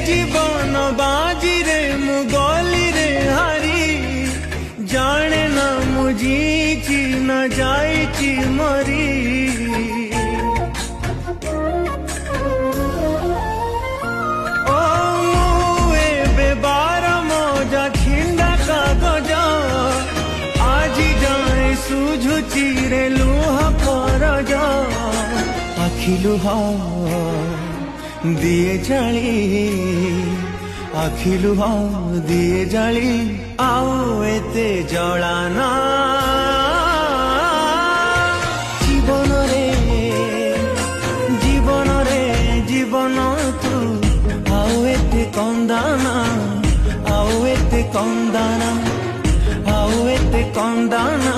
जीवन बाजी रे मुगली रे हारी जाने ना मुझी न जाइची मरी ओ मुए बेबार मजा खिंडा कागज আজি जाए सुझुची रे लुह परज आखि लुह दिए जाली आखि लुह दिए जाली आउ एते जलाना जीवन रे जीवन तू आउ एते कंदाना आउ एते कंदाना आउ एते कंदाना